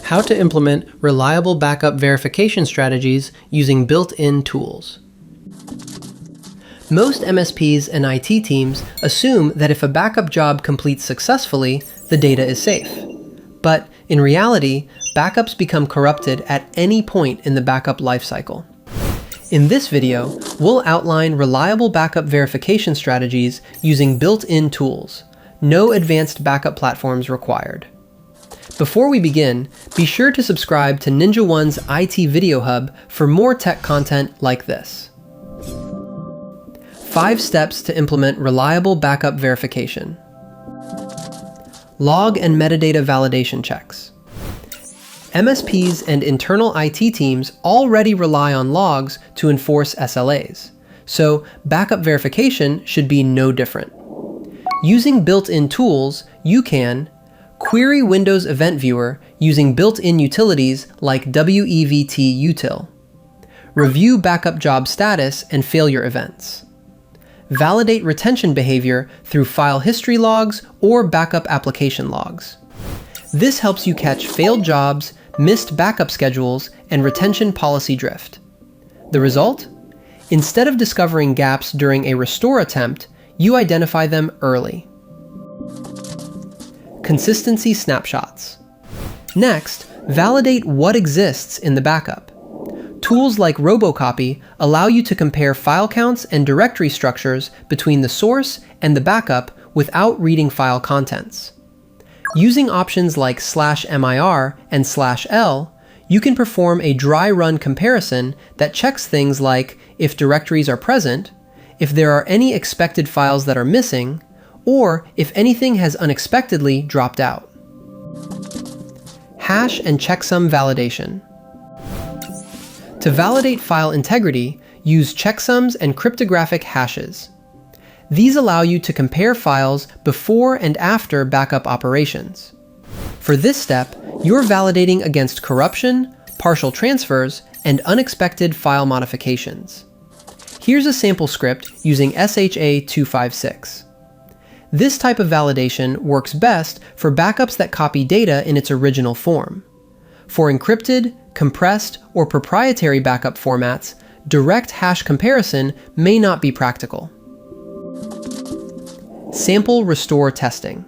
How to implement reliable backup verification strategies using built-in tools. Most MSPs and IT teams assume that if a backup job completes successfully, the data is safe. But in reality, backups become corrupted at any point in the backup lifecycle. In this video, we'll outline reliable backup verification strategies using built-in tools. No advanced backup platforms required. Before we begin, be sure to subscribe to NinjaOne's IT Video Hub for more tech content like this. 5 steps to implement reliable backup verification. Log and metadata validation checks. MSPs and internal IT teams already rely on logs to enforce SLAs, so backup verification should be no different. Using built-in tools, you can query Windows Event Viewer using built-in utilities like WEVT util. Review backup job status and failure events. Validate retention behavior through file history logs or backup application logs. This helps you catch failed jobs, missed backup schedules, and retention policy drift. The result? Instead of discovering gaps during a restore attempt, you identify them early. Consistency snapshots. Next, validate what exists in the backup. Tools like Robocopy allow you to compare file counts and directory structures between the source and the backup without reading file contents. Using options like /mir and /l, you can perform a dry run comparison that checks things like if directories are present, if there are any expected files that are missing, or if anything has unexpectedly dropped out. Hash and checksum validation. To validate file integrity, use checksums and cryptographic hashes. These allow you to compare files before and after backup operations. For this step, you're validating against corruption, partial transfers, and unexpected file modifications. Here's a sample script using SHA-256. This type of validation works best for backups that copy data in its original form. For encrypted, compressed, or proprietary backup formats, direct hash comparison may not be practical. Sample restore testing.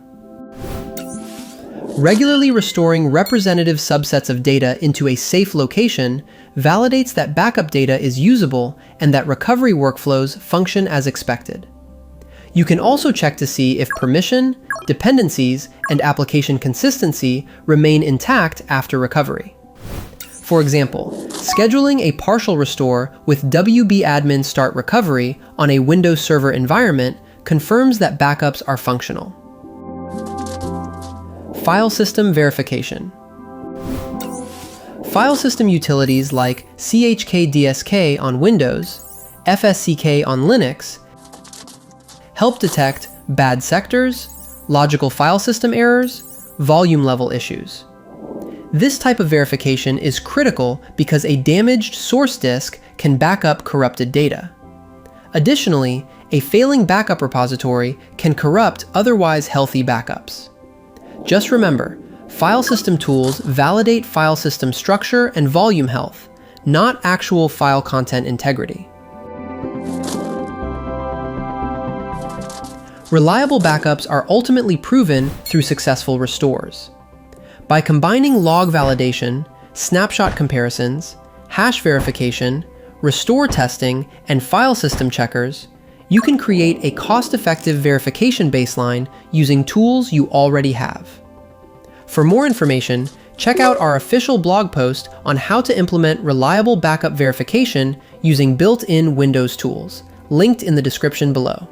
Regularly restoring representative subsets of data into a safe location validates that backup data is usable and that recovery workflows function as expected. You can also check to see if permission, dependencies, and application consistency remain intact after recovery. For example, scheduling a partial restore with wbadmin start recovery on a Windows Server environment confirms that backups are functional. File system verification. File system utilities like chkdsk on Windows, fsck on Linux, help detect bad sectors, logical file system errors, volume level issues. This type of verification is critical because a damaged source disk can back up corrupted data. Additionally, a failing backup repository can corrupt otherwise healthy backups. Just remember, file system tools validate file system structure and volume health, not actual file content integrity. Reliable backups are ultimately proven through successful restores. By combining log validation, snapshot comparisons, hash verification, restore testing, and file system checkers, you can create a cost-effective verification baseline using tools you already have. For more information, check out our official blog post on how to implement reliable backup verification using built-in Windows tools, linked in the description below.